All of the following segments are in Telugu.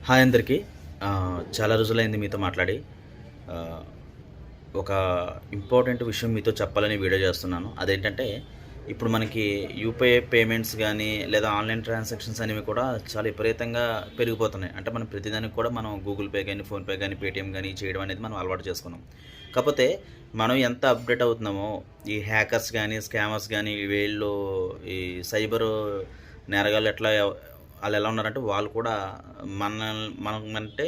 హాయ్ అందరికీ. చాలా రోజులైంది మీతో మాట్లాడి. ఆహ్, ఒక ఇంపార్టెంట్ విషయం మీతో చెప్పాలని వీడియో చేస్తున్నాను. అదేంటంటే, ఇప్పుడు మనకి యూపీఐ పేమెంట్స్ గానీ, లేదా ఆన్‌లైన్ ట్రాన్సాక్షన్స్ అనేవి కూడా చాలా విపరీతంగా పెరిగిపోతున్నాయి. అంటే మనం ప్రతిదానికి కూడా మనం గూగుల్ పే గానీ, ఫోన్‌పే గానీ, పేటీఎం గానీ చేయడం అనేది మనం అలవాటు చేసుకున్నాం. కాపోతే మనం ఎంత అప్‌డేట్ అవుతున్నామో, ఈ హ్యాకర్స్ గానీ, స్కామర్స్ గానీ, వీళ్ళు ఈ సైబరు నేరగాళ్ళు ఆళ్ళెలా ఉన్నారంటే, వాళ్ళు కూడా మనమంటే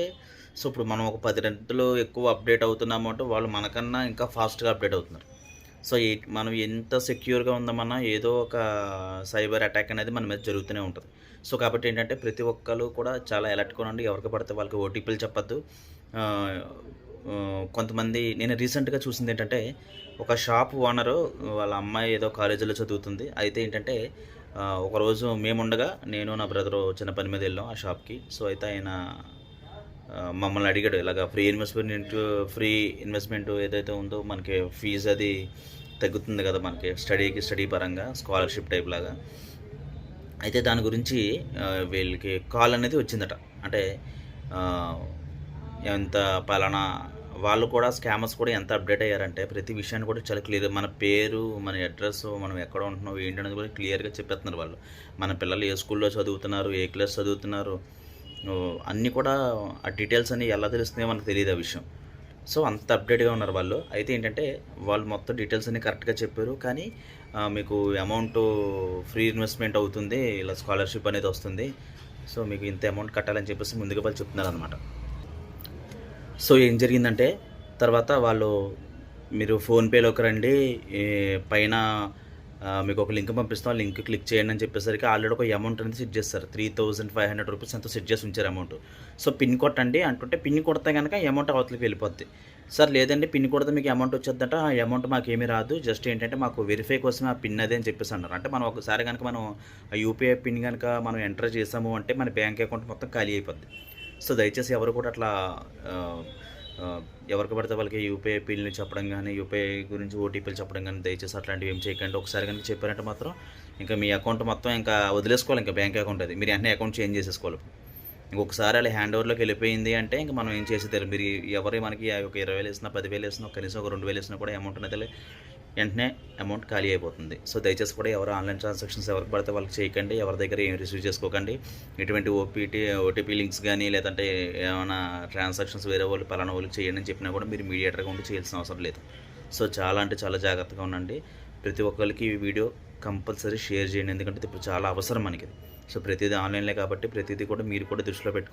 ఇప్పుడు మనం ఒక 10 రెట్లు ఎక్కువ అప్‌డేట్ అవుతున్నాము అంటే, వాళ్ళు మనకన్నా ఇంకా ఫాస్ట్‌గా అప్‌డేట్ అవుతున్నారు. సో, మనం ఎంత సెక్యూర్‌గా ఉందామన్నా ఏదో ఒక సైబర్ అటాక్ అనేది మన మీద జరుగుతూనే ఉంటది. సో, కాబట్టి ఏంటంటే ప్రతి ఒక్కళ్ళు కూడా చాలా అలర్ట్‌గా ఉండండి. ఎవరికి పడితే వాళ్ళకి ఓటీపీలు చెప్పొద్దు. ఆహ్, కొంతమంది నేను రీసెంట్‌గా చూసిందేంటంటే, ఒక షాప్ ఓనరు వాళ్ళ అమ్మాయి ఏదో కాలేజీలో చదువుతుంది. అయితే ఏంటంటే ఒకరోజు మేముండగా నేను, నా బ్రదరు చిన్న పని మీద ఎళ్ళాం ఆ షాప్‌కి. సో, అయితే ఆయన మమ్మల్ని అడిగాడు ఇలాగ ఫ్రీ ఇన్వెస్ట్‌మెంట్ ఏదైతే ఉందో మనకి ఫీజ్ అది తగ్గుతుంది కదా! మనకి స్టడీ పరంగా స్కాలర్‌షిప్ టైప్ లాగా. అయితే దాని గురించి వీళ్ళకి కాల్ అనేది వచ్చిందట. అంటే ఆహ్, ఎంత పలానా వాళ్ళు కూడా స్కామర్స్ కూడా ఎంత అప్‌డేట్ అయ్యారంటే ప్రతి విషయాన్ని కూడా చాలా క్లియర్‌గా మన పేరు, మన అడ్రెస్సు, మనం ఎక్కడ ఉంటున్నాం, ఏంటనేది కూడా క్లియర్‌గా చెప్పేస్తున్నారు వాళ్ళు. మన పిల్లలు ఏ స్కూల్‌లో చదువుతున్నారు, ఏ క్లాస్ చదువుతున్నారు, అన్నీ కూడా ఆ డీటెయిల్స్ అన్నీ ఎలా తెలుస్తున్నాయో మనకు తెలీదు ఆ విషయం. సో, అంత అప్‌డేట్‌గా ఉన్నారు వాళ్ళు. అయితే ఏంటంటే, వాళ్ళు మొత్తం డీటెయిల్స్ అన్నీ కరెక్ట్‌గా చెప్పారు. కానీ మీకు అమౌంటు ఫ్రీ ఇన్వెస్ట్‌మెంట్ అవుతుంది. ఇలా స్కాలర్‌షిప్ అనేది వస్తుంది. సో, మీకు ఇంత అమౌంట్ కట్టాలని చెప్పేసి ముందుగా వాళ్ళు చెప్తున్నారనమాట. సో, ఏం జరిగిందంటే, తర్వాత వాళ్ళు మీరు ఫోన్‌పేలోకి రండి. ఈ పైన మీకొక లింక్ పంపిస్తాం. ఆ లింక్ క్లిక్ చేయండి అని చెప్పేసరికి ఆల్రెడీ ఒక అమౌంట్ అనేది సెట్ చేస్తారు. ₹3,500 ఎంతో సెట్ చేసి ఉంచారు అమౌంట్. సో, పిన్ కొట్టండి అంటుంటే పిన్ కొడితే గనక అమౌంట్ అవతలకి వెళ్ళిపోద్ది. సార్ లేదండి పిన్ కొడితే మీకు అమౌంట్ వచ్చేద్దంట. ఆ అమౌంట్ మాకేమీ రాదు. జస్ట్ ఏంటంటే మాకు వెరిఫై కోసమే ఆ పిన్ అదే అని చెప్పేసి అన్నారు. అంటే మనం ఒకసారి గనక మనం ఆ యూపీఐ పిన్ గనక మనం ఎంటర్ చేసాము అంటే మన బ్యాంక్ అకౌంట్ మొత్తం ఖాళీ అయిపోద్ది. సో, దయచేసి ఎవరు కూడా అట్లా ఆహ్, ఆహ్, ఎవరికి పడితే వాళ్ళకి యూపీఐ పిన్‌లు చెప్పడం గానీ, యూపీఐ గురించి ఓటీపీలు చెప్పడం గానీ, దయచేసి అట్లాంటివి ఏమి చేయకండి. ఒకసారి గనుక చెప్పారంటే మాత్రం ఇంకా మీ అకౌంట్ మొత్తం ఇంకా వదిలేసుకోవాలి ఇంకా బ్యాంక్ అకౌంట్ అది. మీరు వెంటనే అకౌంట్ చేంజ్ చేసేసుకోవాలి. ఇంకొకసారి అలా హ్యాండ్ ఓవర్‌లోకి వెళ్ళిపోయింది అంటే ఇంక మనం ఏం చేసేది లేదు. మీరు ఎవరు మనకి ఒక 20,000 ఏసినా, 10,000 ఏసినా, కనీసం ఒక 2,000 ఏసినా కూడా అమౌంట్ అనేది వెంటనే అమౌంట్ ఖాళీ అయిపోతుంది. సో, దయచేసి కూడా ఎవరు ఆన్‌లైన్ ట్రాన్సాక్షన్స్ ఎవరికి పడితే వాళ్ళకి చేయకండి. ఎవరి దగ్గర ఏమి రిసీవ్ చేసుకోకండి. ఎటువంటి ఓటీపీ లింక్స్ గానీ, లేదంటే ఏమైనా ట్రాన్సాక్షన్స్ వేరే వాళ్ళు పలానా వాళ్ళకి చేయండి అని చెప్పినా కూడా మీరు మీడియేటర్‌గా ఉండి చేయాల్సిన అవసరం లేదు. సో, చాలా అంటే చాలా జాగ్రత్తగా ఉండండి. ప్రతి ఒక్కళ్ళకి ఈ వీడియో కంపల్సరీ షేర్ చేయండి. ఎందుకంటే ఇప్పుడు చాలా అవసరం మనకిది. సో, ప్రతిదీ ఆన్‌లైన్‌లే కాబట్టి ప్రతిదీ కూడా మీరు కూడా దృష్టిలో పెట్టుకొని